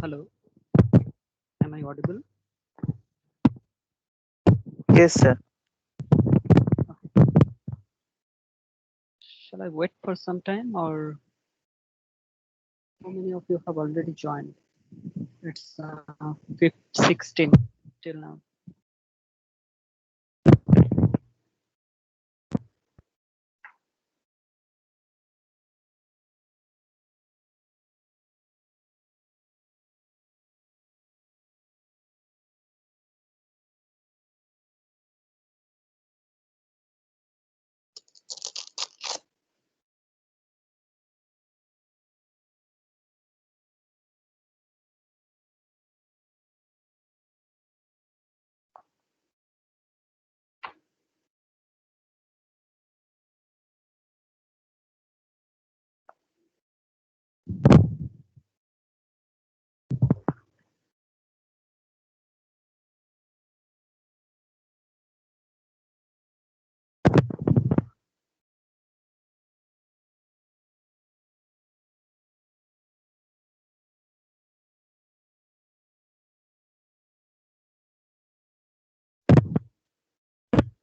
Hello, am I audible? Yes, sir. Shall I wait for some time or how many of you have already joined? It's 16 till now.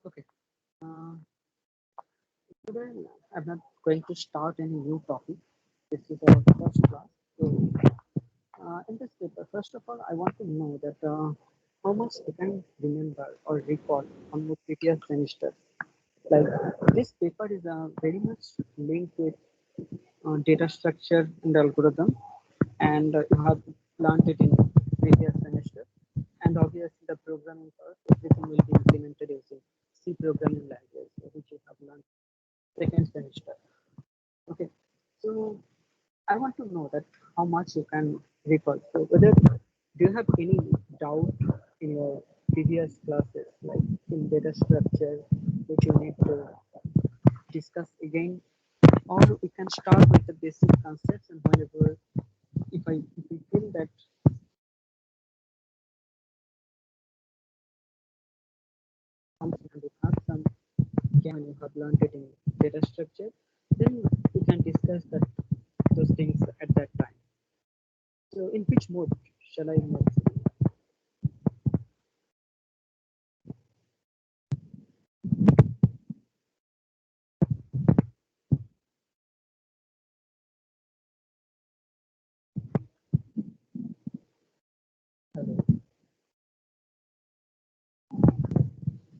Okay. Uh, Today I'm not going to start any new topic. This is our first class. So in this paper, first of all, I want to know that how much you can remember or recall from the previous semester. Like this paper is very much linked with data structure and algorithm, and you have learned it in previous semester. And obviously, the programming part, everything will be implemented using C programming language, which you have learned second semester. Okay, so I want to know that how much you can recall. So whether do you have any doubt in your previous classes, like in data structure, which you need to discuss again, or we can start with the basic concepts, and whenever if we feel that comes and you have some when you have learned it in data structure, then we can discuss that those things at that time. So in which mode shall I move? Hello,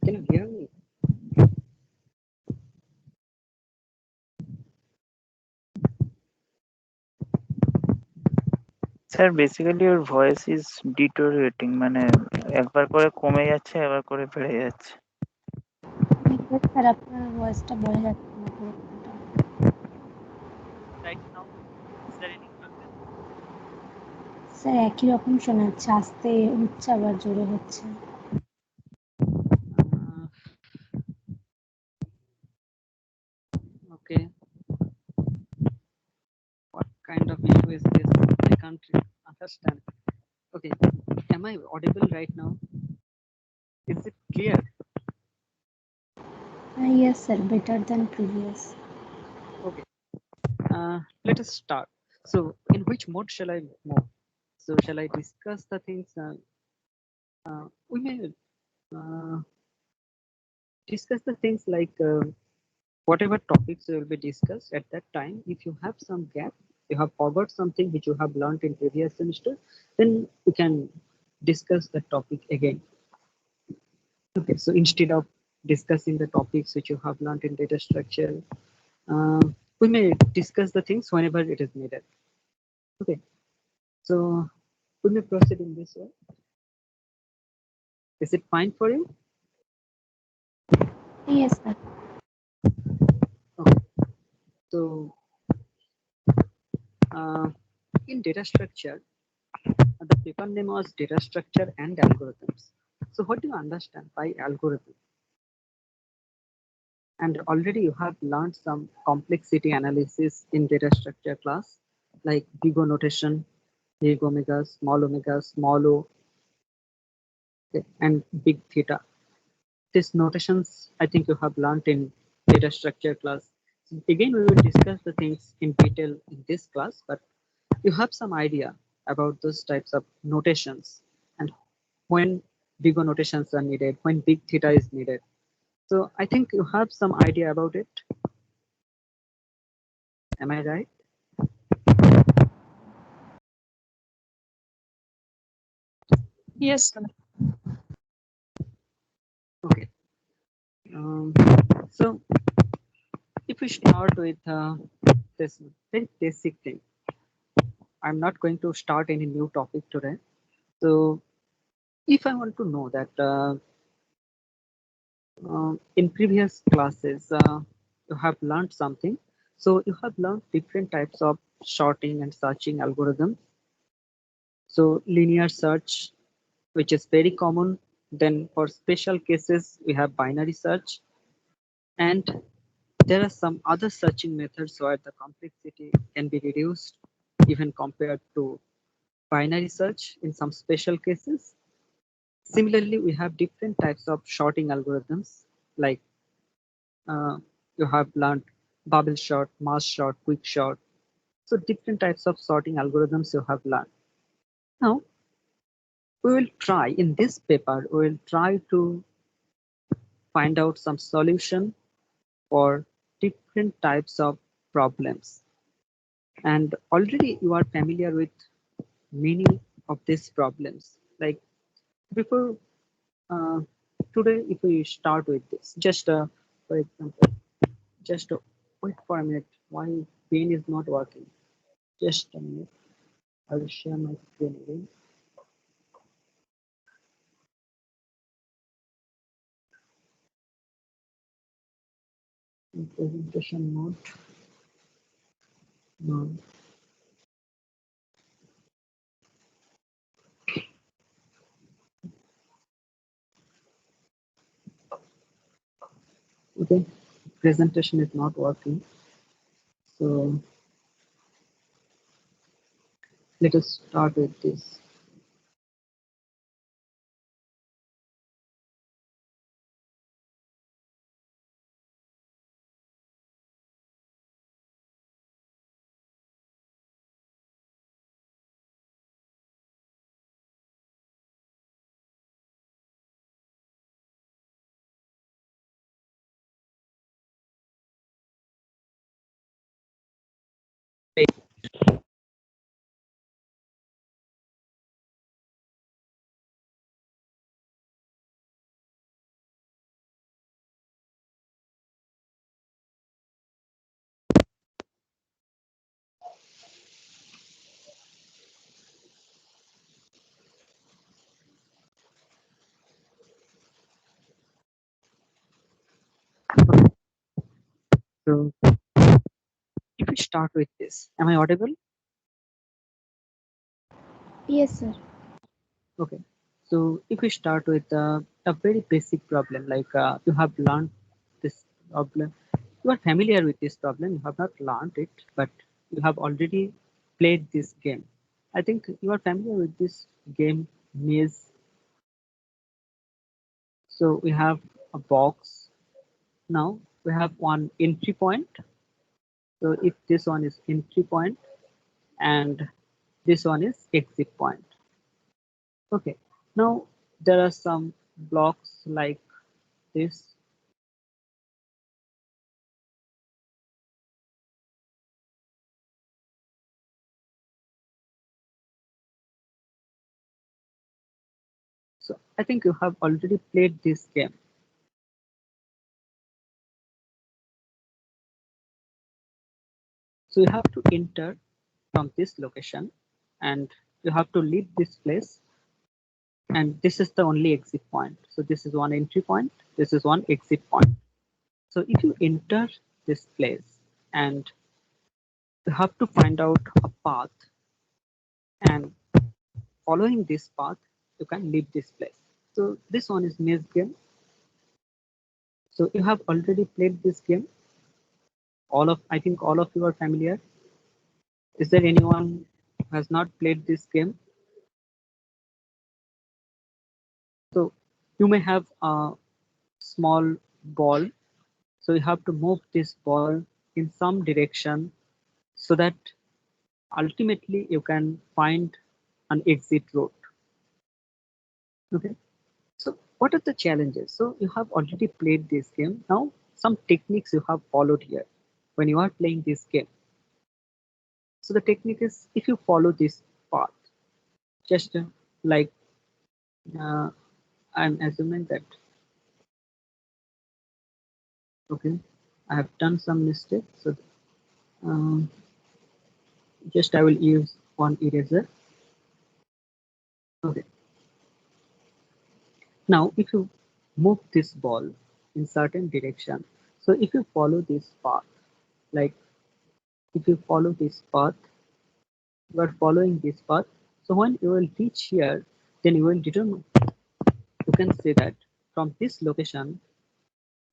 can you hear me? Sir basically ওর voice is deteriorating, মানে একবার করে কমে যাচ্ছে, একবার করে বেড়ে যাচ্ছে। স্যার আপনার ভয়েসটা বোঝা যাচ্ছে না পুরোটা। Right now, is there any problem? Sir একই রকম শোনাচ্ছে, আস্তে হচ্ছে আবার জোরে হচ্ছে। Okay, what kind of issue is this? I can't understand. Okay, am I audible right now? Is it clear? Yes sir, better than previous. Okay, let us start. So, in which mode shall I move? So, shall I discuss the things? We may uh, discuss the things like whatever topics will be discussed at that time. If you have some gap, you have forgot something which you have learned in previous semester, then we can discuss the topic again. Okay, so instead of discussing the topics which you have learned in data structure, uh, we may discuss the things whenever it is needed. Okay, so we may proceed in this way. Is it fine for you? Yes sir. Okay, so uh, in data structure, the paper name was data structure and algorithms. So what do you understand by algorithm? And already you have learned some complexity analysis in data structure class, like big O notation, big omega, small o, okay, and big theta. These notations I think you have learned in data structure class. So again, we will discuss the things in detail in this class, but you have some idea about those types of notations and when big O notations are needed, when big theta is needed. So I think you have some idea about it. Am I right? Yes, sir. Okay. Um, so if we start with this very basic thing, I'm not going to start any new topic today. So if I want to know that in previous classes you have learned something, so you have learned different types of sorting and searching algorithms. So linear search, which is very common. Then for special cases, we have binary search. And there are some other searching methods where the complexity can be reduced even compared to binary search in some special cases. Similarly, we have different types of sorting algorithms like uh, you have learned bubble sort, mass sort, quick sort. So different types of sorting algorithms you have learned. Now we will try in this paper, we will try to find out some solution for different types of problems. And already you are familiar with many of these problems. Like before uh, today, if we start with this, just for example, just wait for a minute. Why pen is not working? Just a minute. I will share my screen again. In presentation mode. No. Okay. Presentation is not working. So let us start with this. So if we start with this, am I audible? Yes, sir. Okay. So if we start with a very basic problem, like you have learned this problem, you are familiar with this problem, you have not learned it, but you have already played this game. I think you are familiar with this game maze. So we have a box. Now we have one entry point. So if this one is entry point and this one is exit point. Okay. Now there are some blocks like this. So I think you have already played this game. So you have to enter from this location and you have to leave this place, and this is the only exit point. So this is one entry point, this is one exit point. So if you enter this place and you have to find out a path, and following this path you can leave this place. So this one is maze game. So you have already played this game. I think all of you are familiar. Is there anyone who has not played this game? So you may have a small ball. So you have to move this ball in some direction so that ultimately you can find an exit route. Okay, so what are the challenges? So you have already played this game. Now some techniques you have followed here when you are playing this game. So the technique is, if you follow this path, just like uh, I'm assuming that, okay, I have done some mistakes. So um, just I will use one eraser. Okay. Now, if you move this ball in certain direction, so if you follow this path, like if you follow this path, you are following this path. So when you will reach here, then you will determine, you can say that from this location,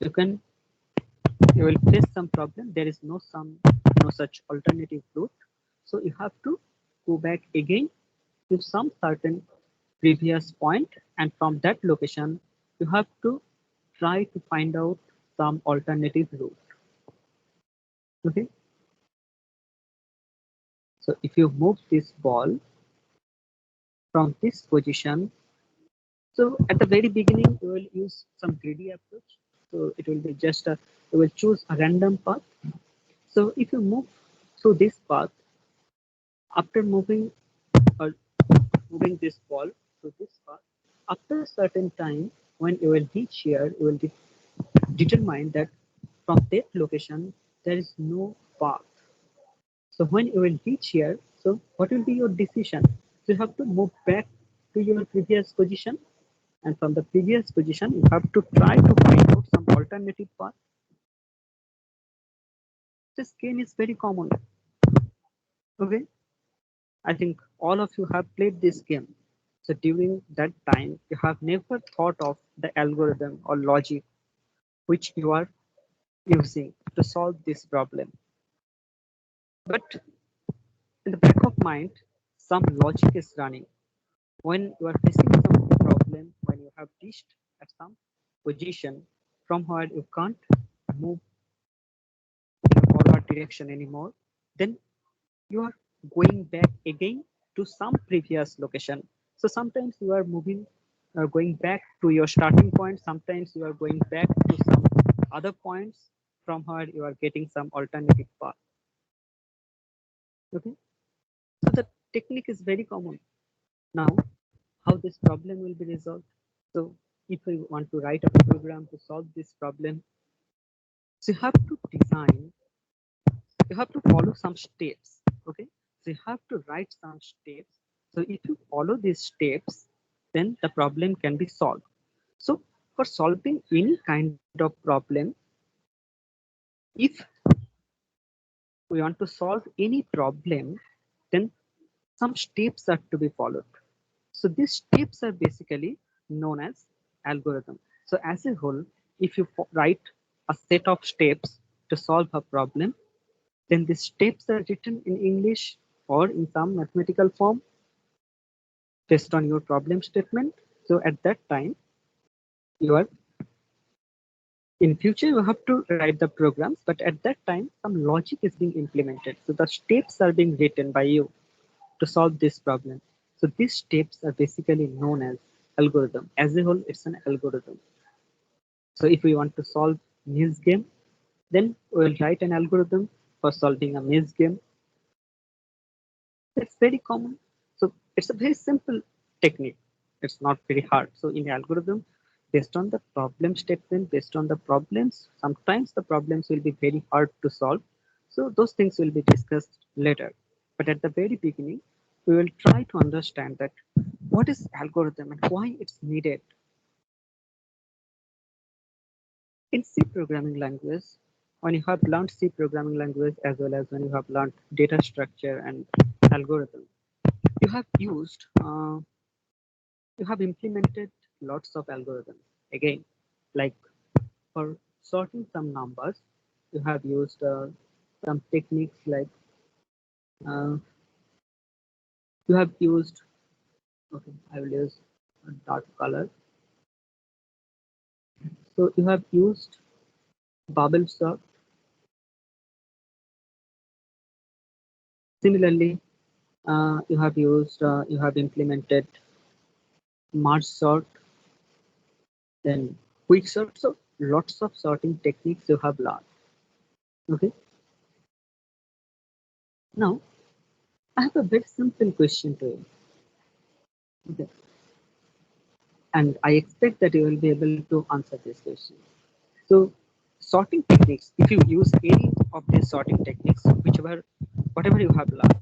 you can, you will face some problem. There is no such alternative route. So you have to go back again to some certain previous point, and from that location, you have to try to find out some alternative route. Okay, so if you move this ball from this position, so at the very beginning you will use some greedy approach. So it will be just a, you will choose a random path. So if you move through this path, after moving or moving this ball through this path, after a certain time, when you will reach here, you will determine that from that location there is no path. So when you will reach here, so what will be your decision? So you have to move back to your previous position, and from the previous position you have to try to find out some alternative path. This game is very common. Okay, I think all of you have played this game. So during that time, you have never thought of the algorithm or logic which you are using to solve this problem. But in the back of mind, some logic is running. When you are facing some problem, when you have reached at some position from where you can't move in a forward direction anymore, then you are going back again to some previous location. So sometimes you are moving, going back to your starting point. Sometimes you are going back to some other points from where you are getting some alternative path. Okay, so the technique is very common. Now, how this problem will be resolved? So if we want to write a program to solve this problem, so you have to follow some steps. Okay, so you have to write some steps. So if you follow these steps, then the problem can be solved. So for solving any kind of problem, if we want to solve any problem, then some steps are to be followed. So these steps are basically known as algorithm. So as a whole, if you write a set of steps to solve a problem, then the steps are written in English or in some mathematical form based on your problem statement. So at that time, you are, in future you have to write the programs, but at that time some logic is being implemented. So the steps are being written by you to solve this problem. So these steps are basically known as algorithm. As a whole, it's an algorithm. So if we want to solve maze game, then we'll write an algorithm for solving a maze game. It's very common. So it's a very simple technique. It's not very hard. So in algorithm, based on the problem statement, based on the problems, sometimes the problems will be very hard to solve. So those things will be discussed later. But at the very beginning, we will try to understand that what is algorithm and why it's needed. In C programming language, when you have learned C programming language as well as when you have learned data structure and algorithm, you have used you have implemented lots of algorithms. Again, like for sorting some numbers, you have used some techniques like uh, you have used, okay, I will use a dark color. So you have used bubble sort. Similarly, You have used, you have implemented merge sort, then quick sort. So lots of sorting techniques you have learned. Okay. Now I have a very simple question to you. Okay. And I expect that you will be able to answer this question. So sorting techniques, if you use any of these sorting techniques, whatever you have learned,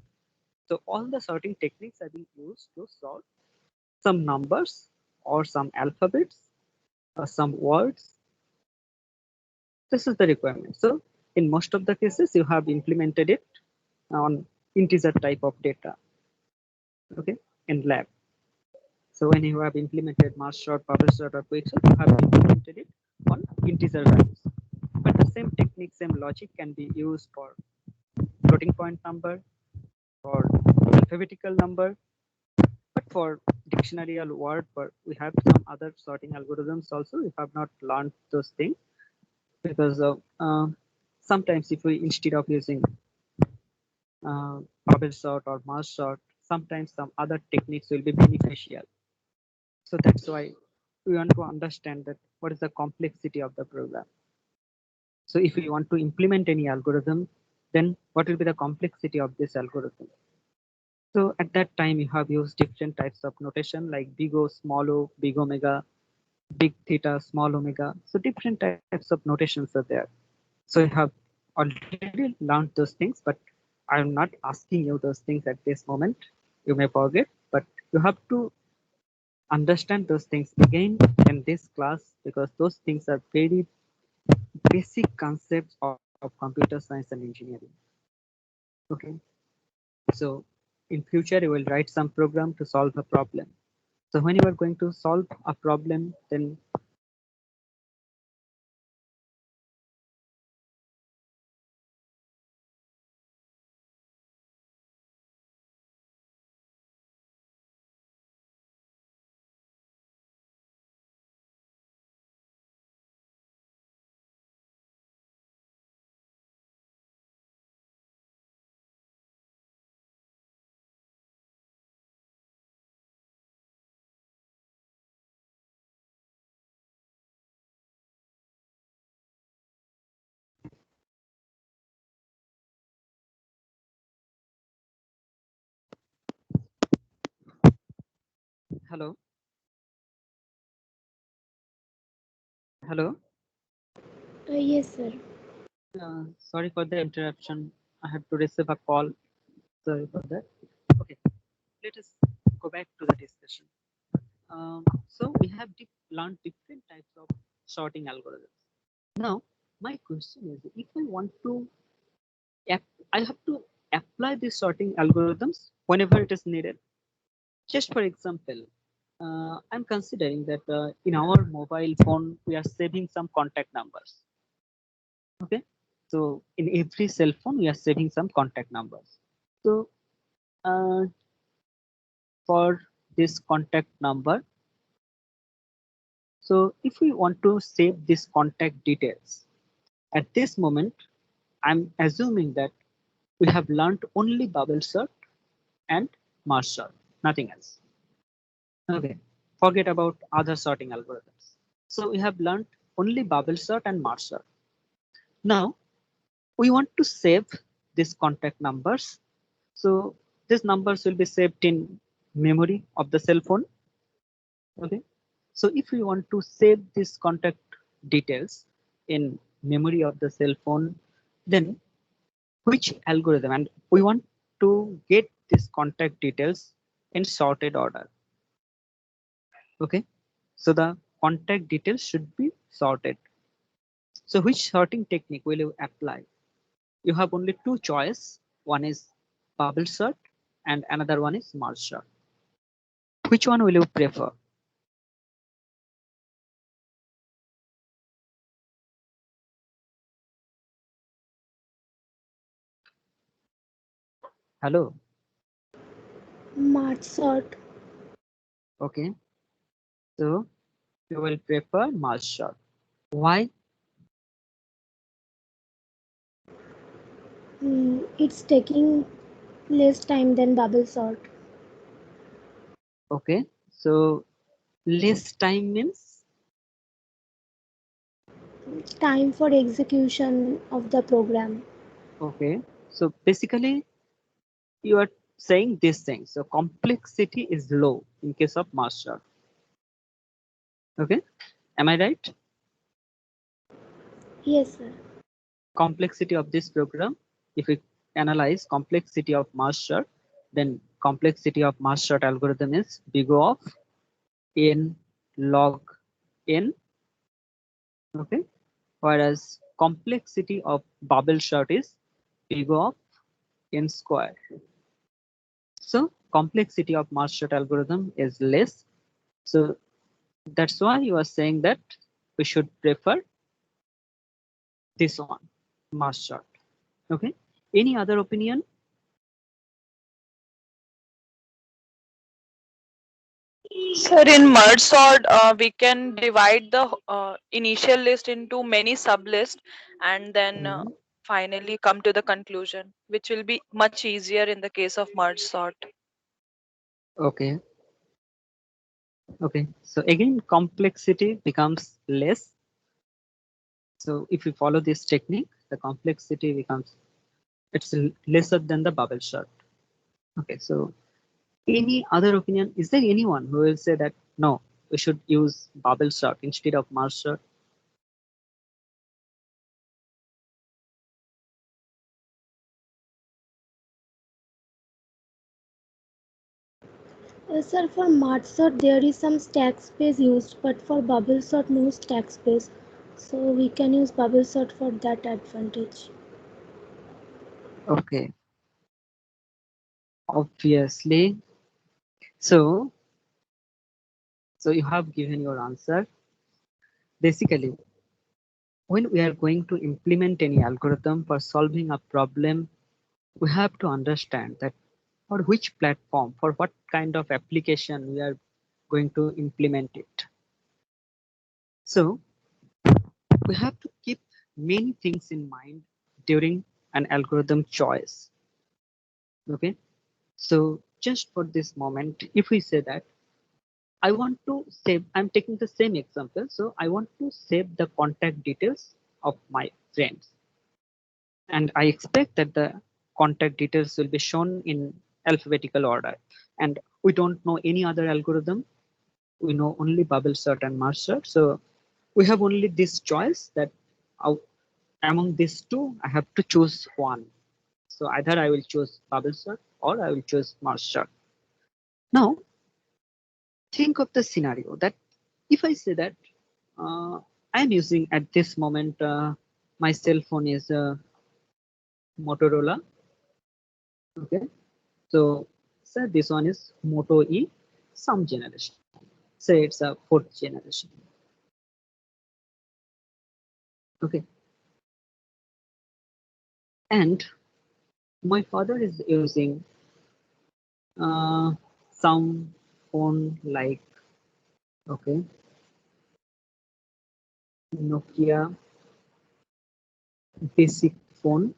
so all the sorting techniques are being used to sort some numbers or some alphabets or some words. This is the requirement. So in most of the cases, you have implemented it on integer type of data, okay, in lab. So when you have implemented merge sort, bubble sort, or quick sort, you have implemented it on integer values. But the same technique, same logic can be used for floating point number or alphabetical number. But for dictionary or word, we have some other sorting algorithms also. We have not learned those things because of sometimes if we instead of using bubble sort or merge sort, sometimes some other techniques will be beneficial. So that's why we want to understand that what is the complexity of the program. So if we want to implement any algorithm, then what will be the complexity of this algorithm? So at that time, you have used different types of notation like big O, small o, big omega, big theta, small omega. So different types of notations are there. So you have already learned those things, but I'm not asking you those things at this moment. You may forget, but you have to understand those things again in this class because those things are very basic concepts of computer science and engineering. Okay, so in future you will write some program to solve a problem. So when you are going to solve a problem, then hello, hello. Yes, sir. Sorry for the interruption. I have to receive a call. Sorry for that. Okay, let us go back to the discussion. So we have learned different types of sorting algorithms. Now, my question is, if I want to, I have to apply these sorting algorithms whenever it is needed. Just for example, I'm considering that in our mobile phone, we are saving some contact numbers. Okay, so in every cell phone, we are saving some contact numbers. So uh, for this contact number, so if we want to save this contact details, at this moment, I'm assuming that we have learned only bubble sort and merge sort, nothing else. Okay, forget about other sorting algorithms. So we have learned only bubble sort and merge sort. Now we want to save these contact numbers. So these numbers will be saved in memory of the cell phone. Okay. So if we want to save these contact details in memory of the cell phone, then which algorithm, and we want to get these contact details in sorted order. Okay. So the contact details should be sorted. So which sorting technique will you apply? You have only two choice. One is bubble sort and another one is merge sort. Which one will you prefer? Hello. March sort. Okay. So you will prefer merge sort. Why? It's taking Less time than bubble sort. Okay, so less time means Time for execution of the program. okay. So basically, you are saying this thing. So complexity is low in case of master. Okay, am I right? Yes, sir. Complexity of this program, if we analyze complexity of master, then complexity of master algorithm is big O of n log n. Okay, whereas complexity of bubble sort is big O of n square. So complexity of master algorithm is less. So that's why you are saying that we should prefer this one, master. Okay. Any other opinion? Sir, in merge sort, we can divide the initial list into many sublists and then Mhm. finally come to the conclusion, which will be much easier in the case of merge sort. Okay. Okay. So again, complexity becomes less. So if we follow this technique, the complexity becomes lesser than the bubble sort. Okay. So any other opinion? Is there anyone who will say that no, we should use bubble sort instead of merge sort? Sir, for merge sort there is some stack space used, but for bubble sort no stack space. So we can use bubble sort for that advantage. Okay. Obviously. So you have given your answer. Basically, when we are going to implement any algorithm for solving a problem, we have to understand that for which platform, for what kind of application we are going to implement it. So we have to keep many things in mind during an algorithm choice. Okay. So just for this moment, if we say that I want to save, I'm taking the same example. So I want to save the contact details of my friends. And I expect that the contact details will be shown in alphabetical order. And we don't know any other algorithm. We know only bubble sort and merge sort. So we have only this choice that among these two, I have to choose one. So either I will choose bubble sort or I will choose merge sort. Now, think of the scenario that if I say that I'm using at this moment, my cell phone is Motorola. Okay. So, say this one is Moto E, some generation. Say it's a fourth generation. Okay. And my father is using uh, some phone like, okay, Nokia basic phone,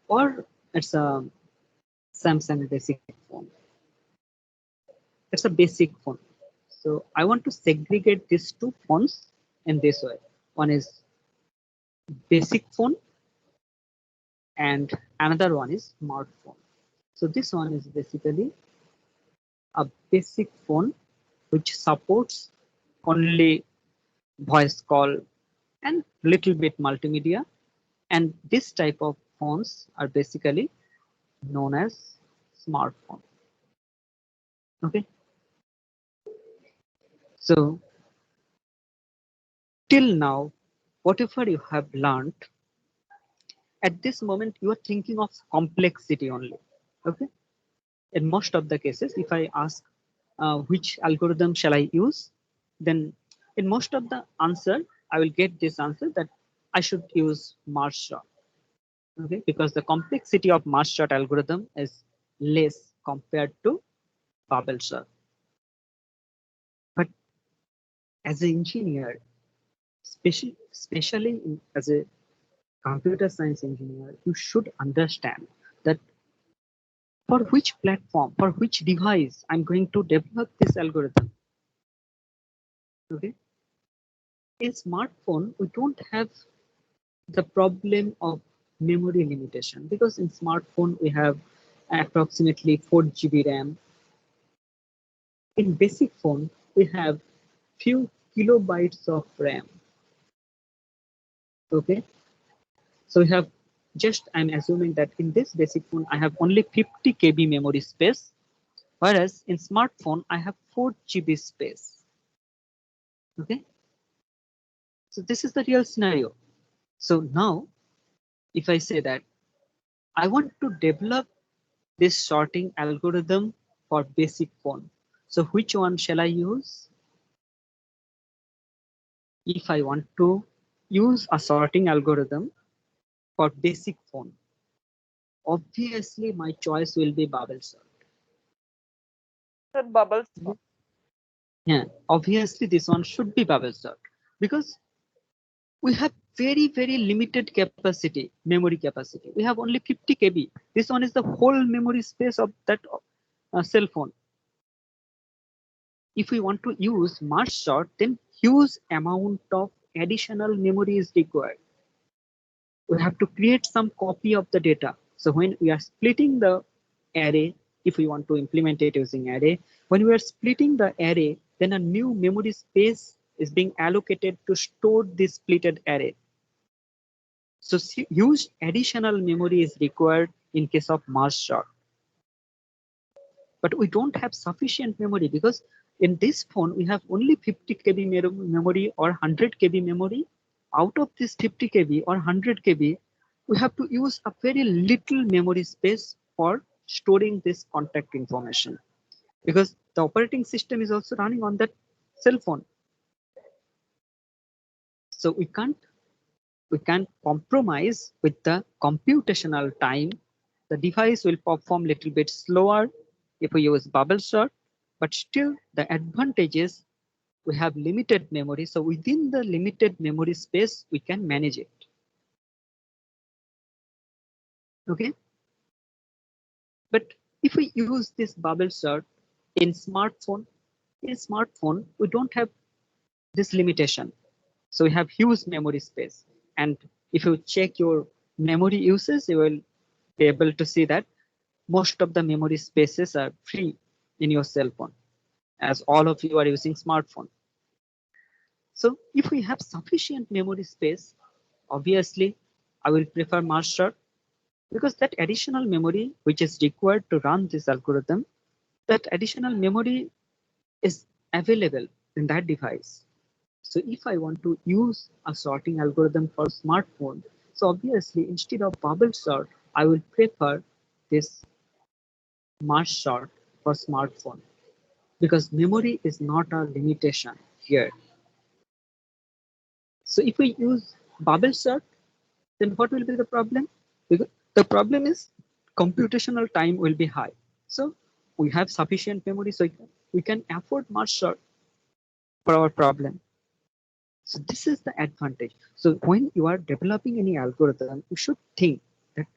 or it's a Samsung basic phone. It's a basic phone. So I want to segregate these two phones in this way. One is basic phone and another one is smartphone. So this one is basically a basic phone which supports only voice call and little bit multimedia. And this type of phones are basically known as smartphone. Okay. So till now, whatever you have learned, at this moment you are thinking of complexity only. Okay. In most of the cases, if I ask which algorithm shall I use, then in most of the answer, I will get this answer that I should use merge sort. Okay, because the complexity of merge sort algorithm is less compared to bubble sort. But as an engineer, especially as a computer science engineer, you should understand that for which platform, for which device I'm going to develop this algorithm. Okay. In smartphone, we don't have the problem of memory limitation because in smartphone we have approximately 4 GB RAM. In basic phone, we have few kilobytes of RAM. Okay. So we have just, I'm assuming that in this basic phone, I have only 50 KB memory space, whereas in smartphone, I have 4 GB space. Okay. So this is the real scenario. So now, if I say that I want to develop this sorting algorithm for basic phone, so which one shall I use? If I want to use a sorting algorithm for basic phone, obviously my choice will be bubble sort. Sir, bubble sort. Yeah, obviously this one should be bubble sort because we have very limited capacity, memory capacity. We have only 50 KB. This one is the whole memory space of that cell phone. If we want to use merge sort, then huge amount of additional memory is required. We have to create some copy of the data. So when we are splitting the array, if we want to implement it using array, when we are splitting the array, then a new memory space is being allocated to store this splitted array. So huge additional memory is required in case of merge sort. But we don't have sufficient memory because in this phone we have only 50 KB memory or 100 KB memory. Out of this 50 KB or 100 KB, we have to use a very little memory space for storing this contact information because the operating system is also running on that cell phone. So we can't compromise with the computational time. The device will perform a little bit slower if we use bubble sort, but still the advantage is we have limited memory. So within the limited memory space, we can manage it. Okay. But if we use this bubble sort in smartphone, we don't have this limitation. So we have huge memory space. And if you check your memory uses, you will be able to see that most of the memory spaces are free in your cell phone, as all of you are using smartphone. So if we have sufficient memory space, obviously I will prefer merge sort because that additional memory which is required to run this algorithm, that additional memory is available in that device. So if I want to use a sorting algorithm for smartphone, so obviously instead of bubble sort, I will prefer this merge sort for smartphone because memory is not a limitation here. So if we use bubble sort, then what will be the problem? Because the problem is computational time will be high. So we have sufficient memory, so we can afford merge sort for our problem. So this is the advantage. So when you are developing any algorithm, you should think that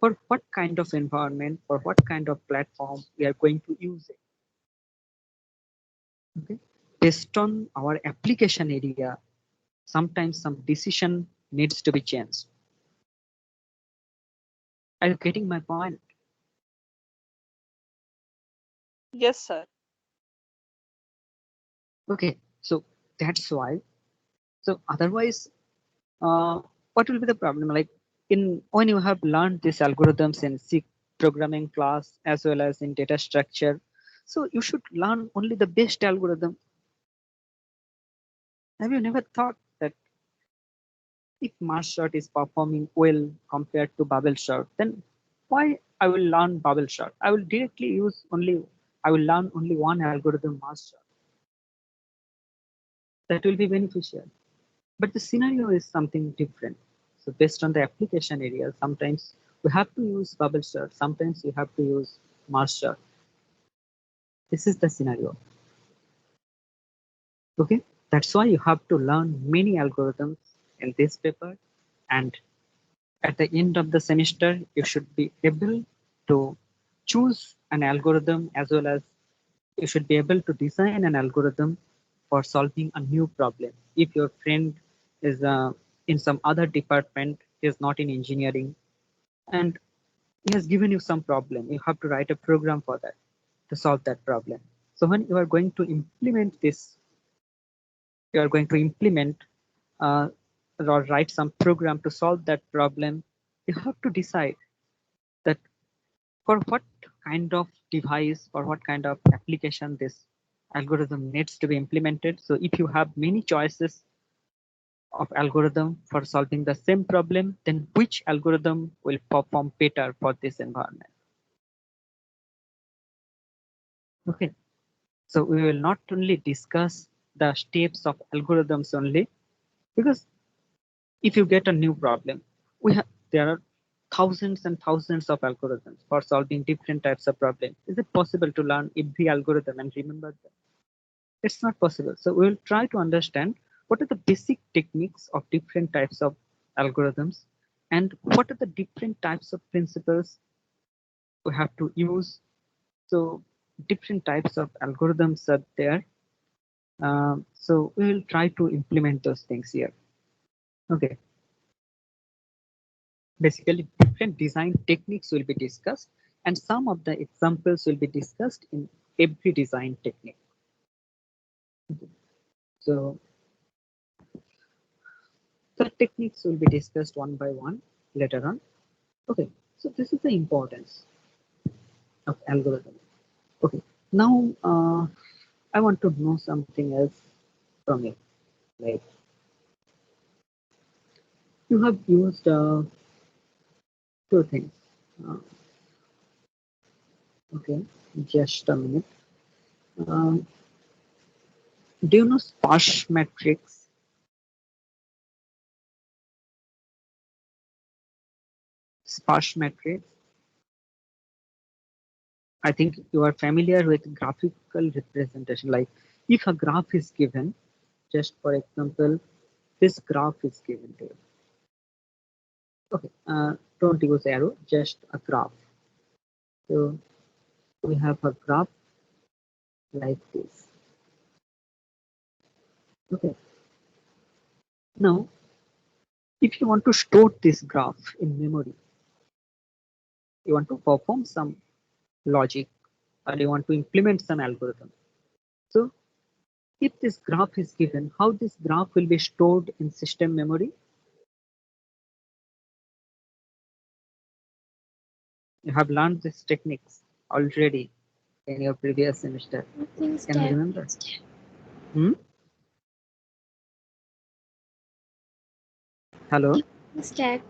for what kind of environment, for what kind of platform we are going to use it. Okay. Based on our application area, sometimes some decision needs to be changed. Are you getting my point? Yes, sir. Okay, so that's why. So otherwise, what will be the problem? Like in when you have learned these algorithms in C programming class as well as in data structure, so you should learn only the best algorithm. Have you never thought that if merge sort is performing well compared to bubble sort, then why I will learn bubble sort? I will directly use only, I will learn only one algorithm merge sort. That will be beneficial. But the scenario is something different. So based on the application area, sometimes we have to use bubble sort, sometimes you have to use merge sort. This is the scenario. Okay, that's why you have to learn many algorithms in this paper, and at the end of the semester, you should be able to choose an algorithm as well as you should be able to design an algorithm for solving a new problem. If your friend is in some other department, is not in engineering, and he has given you some problem, you have to write a program for that to solve that problem. So when you are going to implement this, you are going to implement uh, or write some program to solve that problem, you have to decide that for what kind of device or what kind of application this algorithm needs to be implemented. So if you have many choices of algorithm for solving the same problem, then which algorithm will perform better for this environment? Okay, so we will not only discuss the steps of algorithms only, because if you get a new problem, there are thousands and thousands of algorithms for solving different types of problems. Is it possible to learn every algorithm and remember them? It's not possible. So we will try to understand what are the basic techniques of different types of algorithms and what are the different types of principles we have to use. So different types of algorithms are there. So we will try to implement those things here. Okay. Basically, different design techniques will be discussed, and some of the examples will be discussed in every design technique. Okay. So the techniques will be discussed one by one later on. Okay, so this is the importance of algorithm. Okay, now I want to know something else from you. Like you have used two things. Uh, okay, just a minute. Um, do you know sparse matrix? Sparse matrix. I think you are familiar with graphical representation. Like if a graph is given, just for example, this graph is given to you. Okay, don't use arrow, just a graph. So we have a graph like this. Okay. Now, if you want to store this graph in memory, you want to perform some logic or you want to implement some algorithm. So if this graph is given, how this graph will be stored in system memory? You have learned these techniques already in your previous semester. Using Can you stack. remember? Hmm? Hello? Stack.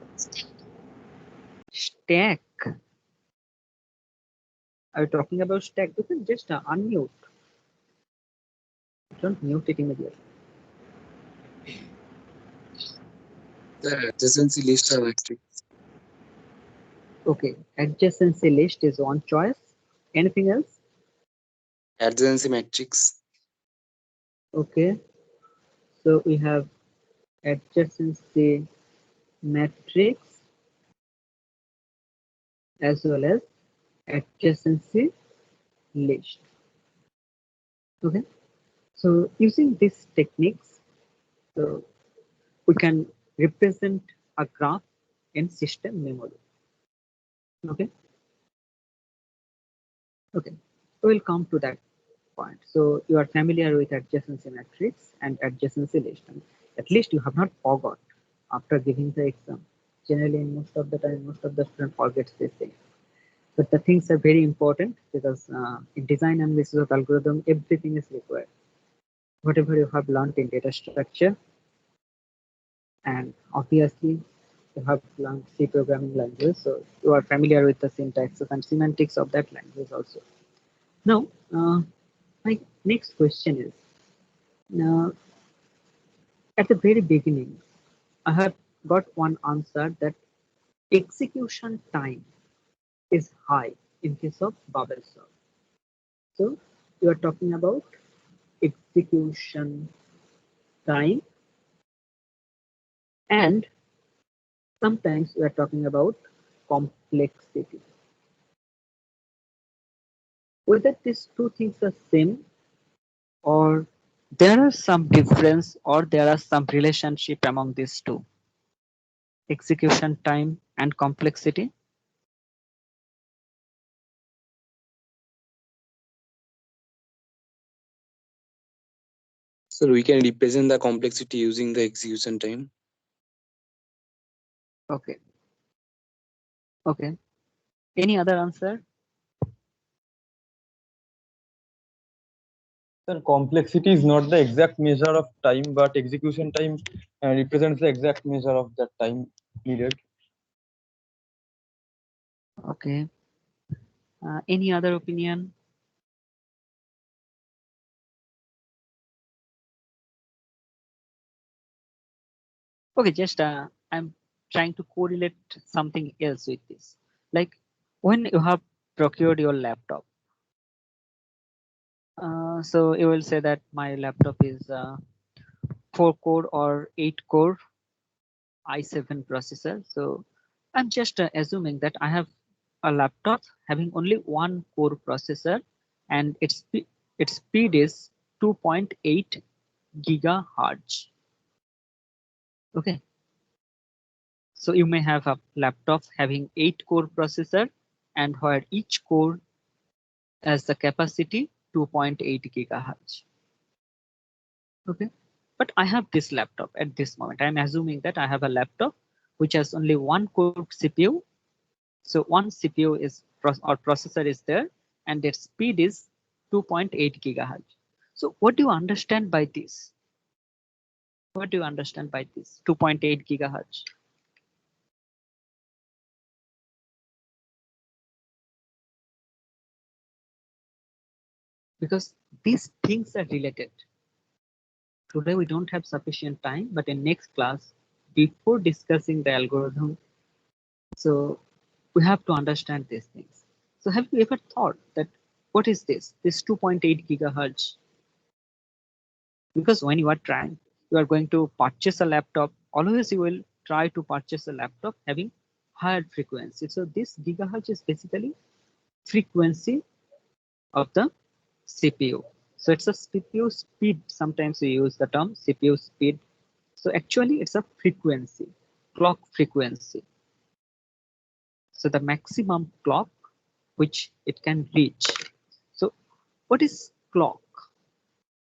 Stack. Are you talking about stack? You can just unmute. Don't mute it immediately. The adjacency list are matrix. Okay, adjacency list is one choice. Anything else? Adjacency matrix. Okay, so we have adjacency matrix as well as adjacency list. Okay, so using these techniques, so we can represent a graph in system memory. Okay, okay, we'll come to that point. So you are familiar with adjacency matrix and adjacency list. And at least you have not forgot after giving the exam. Generally, most of the time, most of the students forgets these things. But the things are very important because in design analysis of algorithm, everything is required. Whatever you have learned in data structure, and obviously you have learned C programming language, so you are familiar with the syntaxes and semantics of that language also. Now, my next question is, now, at the very beginning, I have got one answer that execution time is high in case of bubble sort. So you are talking about execution time and sometimes we are talking about complexity. Whether these two things are same or there are some difference or there are some relationship among these two, execution time and complexity. So we can represent the complexity using the execution time. Okay. Okay. Any other answer? Sir, complexity is not the exact measure of time, but execution time represents the exact measure of that time needed. Okay. Any other opinion? Okay, just I'm trying to correlate something else with this. Like when you have procured your laptop, so you will say that my laptop is 4 core or 8 core i7 processor. So I'm just assuming that I have a laptop having only one core processor and its speed is 2.8 gigahertz. Okay, so you may have a laptop having 8 core processor and where each core has the capacity 2.8 gigahertz. Okay, but I have this laptop at this moment. I'm assuming that I have a laptop which has only one core CPU. So one CPU is or processor is there and its speed is 2.8 gigahertz. So what do you understand by this? What do you understand by this 2.8 gigahertz? Because these things are related. Today we don't have sufficient time, but in next class, before discussing the algorithm, so we have to understand these things. So have you ever thought that what is this? This 2.8 gigahertz? Because when you are trying, you are going to purchase a laptop, always you will try to purchase a laptop having higher frequency. So this gigahertz is basically frequency of the CPU. So it's a CPU speed. Sometimes we use the term CPU speed. So actually it's a frequency, clock frequency. So the maximum clock which it can reach. So what is clock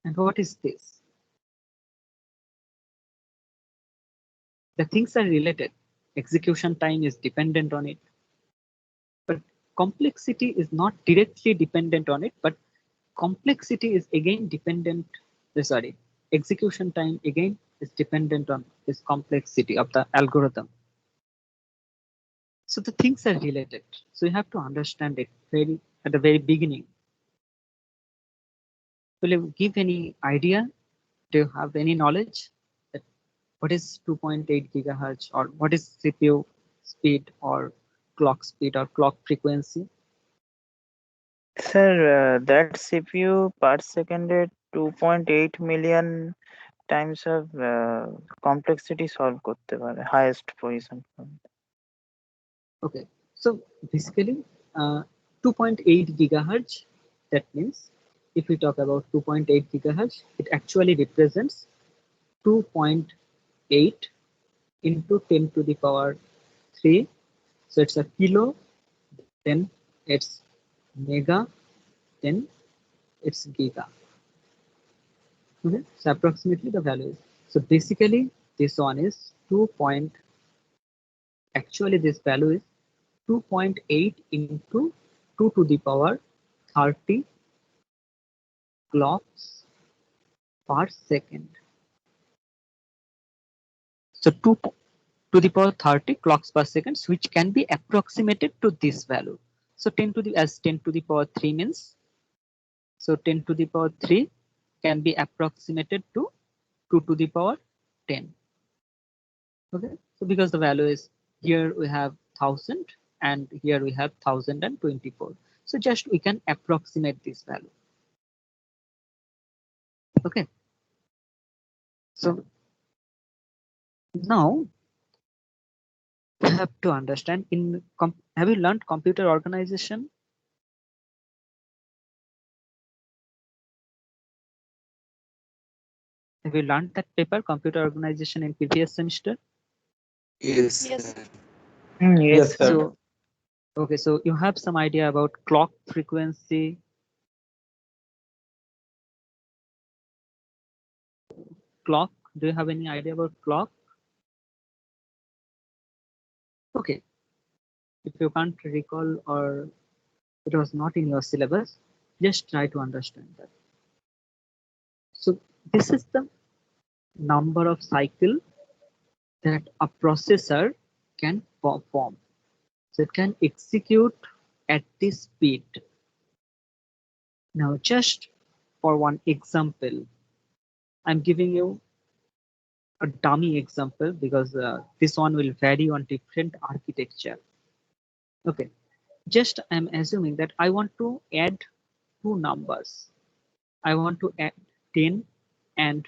and what is this? The things are related. Execution time is dependent on it, but complexity is not directly dependent on it, but complexity is again dependent, sorry, execution time again is dependent on this complexity of the algorithm. So the things are related. So you have to understand it very at the very beginning. Will you give any idea? Do you have any knowledge that what is 2.8 gigahertz or what is CPU speed or clock frequency? Sir, that CPU per second at 2.8 million times of complexity solve করতে পারে highest position point. Okay, so basically 2.8 gigahertz, that means if we talk about 2.8 gigahertz, it actually represents 2.8 into 10 to the power 3. So it's a kilo, then it's mega, then it's giga. Okay, so approximately the value is, so basically this one is 2 point, actually this value is 2.8 into 2 to the power 30 clocks per second. So 2 to the power 30 clocks per second, which can be approximated to this value. So 10 to the, as 10 to the power 3 means, so 10 to the power 3 can be approximated to 2 to the power 10. Okay, so because the value is, here we have 1000 and here we have 1024. So just we can approximate this value. Okay, so now you have to understand have you learned computer organization? Have you learned that paper, computer organization, in previous semester? Yes, Yes. sir. Yes, Yes, sir. So, okay, so you have some idea about clock frequency. Clock, do you have any idea about clock? Okay, if you can't recall or it was not in your syllabus, just try to understand that. So this is the number of cycle that a processor can perform. So it can execute at this speed. Now, just for one example, I'm giving you a dummy example because this one will vary on different architecture. Okay, just I'm assuming that I want to add two numbers. I want to add 10 and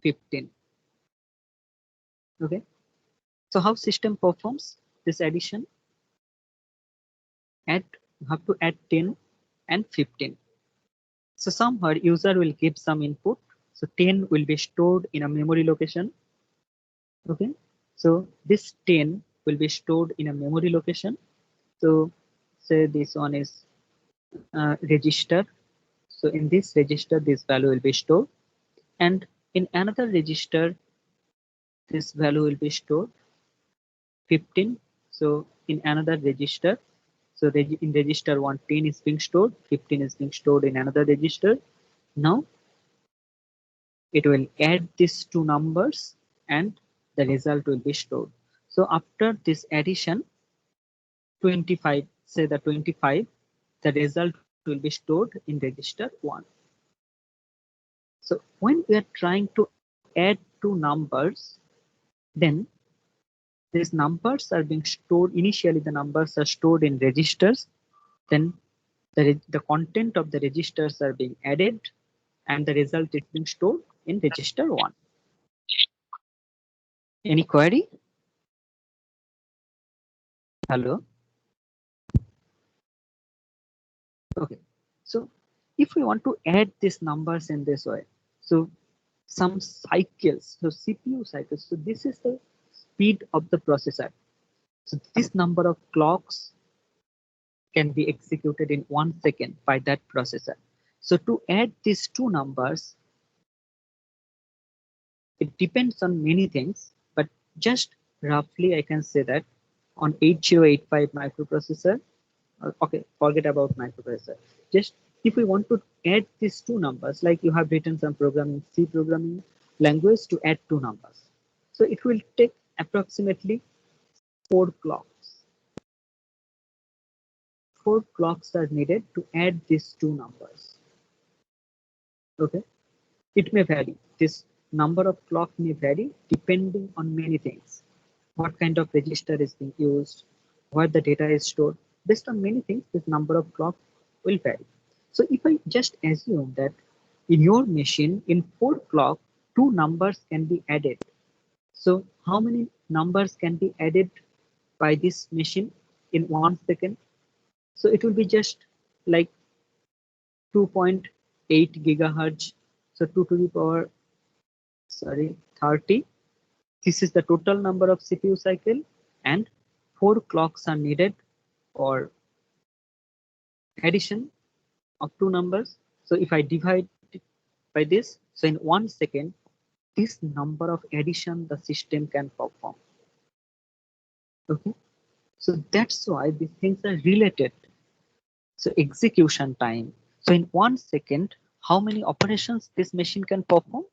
15. Okay, so how system performs this addition? You have to add 10 and 15. So somewhere user will give some input. So 10 will be stored in a memory location. Okay, so this 10 will be stored in a memory location. So say this one is register. So in this register, this value will be stored, and in another register, this value will be stored 15. So in another register, so in register 1, 10 is being stored, 15 is being stored in another register. Now it will add these two numbers and the result will be stored. So after this addition, 25, say the 25, the result will be stored in register 1. So when we are trying to add two numbers, then these numbers are being stored. Initially, the numbers are stored in registers. Then the content of the registers are being added, and the result is being stored in register 1. Any query? Hello? Okay. So if we want to add these numbers in this way, so some cycles, so CPU cycles, so this is the speed of the processor. So this number of clocks can be executed in 1 second by that processor. So to add these two numbers, it depends on many things, but just roughly I can say that on 8085 microprocessor, okay, forget about microprocessor. Just if we want to add these two numbers, like you have written some programming, C programming language to add two numbers. So it will take approximately 4 clocks. 4 clocks are needed to add these two numbers. Okay, it may vary. This number of clock may vary depending on many things. What kind of register is being used, where the data is stored. Based on many things, this number of clock will vary. So if I just assume that in your machine, in 4 clock, 2 numbers can be added. So how many numbers can be added by this machine in 1 second? So it will be just like 2.8 gigahertz. So 2 to the power, 30. This is the total number of CPU cycle, and 4 clocks are needed for addition of two numbers. So if I divide it by this, so in 1 second, this number of addition the system can perform. Okay, so that's why these things are related. So execution time. So in 1 second, how many operations this machine can perform?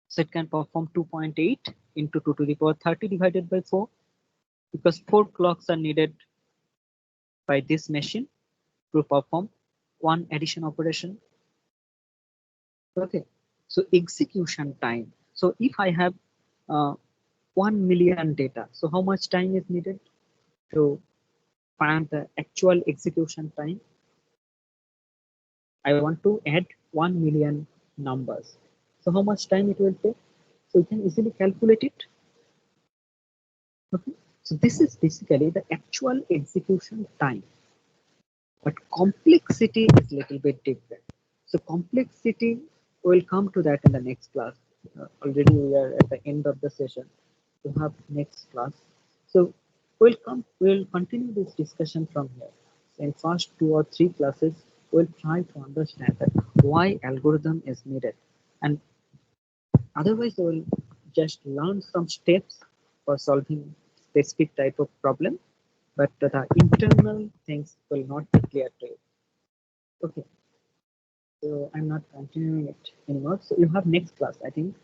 So it can perform 2.8 into 2 to the power 30 divided by 4, because 4 clocks are needed by this machine to perform one addition operation. Okay, so execution time. So if I have 1 million data, so how much time is needed to find the actual execution time? I want to add 1 million numbers. So how much time it will take? So you can easily calculate it. Okay. So this is basically the actual execution time, but complexity is little bit different. So complexity, we'll come to that in the next class. Already we are at the end of the session. We have next class. So we'll continue this discussion from here. In first 2 or 3 classes, we'll try to understand that why algorithm is needed, and otherwise we'll just learn some steps for solving specific type of problem, but the internal things will not be clear to you. Okay, so I'm not continuing it anymore. So you have next class, I think.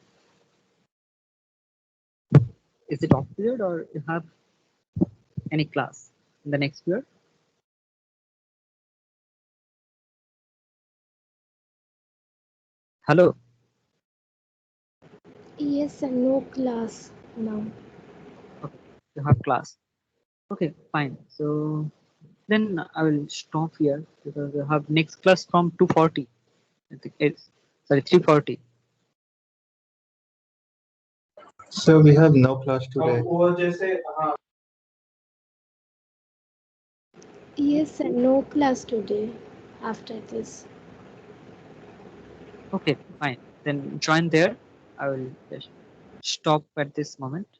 Is it off period or you have any class in the next period? Hello. Yes, sir, no class now. Okay, you have class. Okay, fine. So then I will stop here because we have next class from 2:40. I think it's sorry 3:40. So we have no class today. Yes, sir, no class today after this. Okay, fine. Then join there. I will just stop at this moment.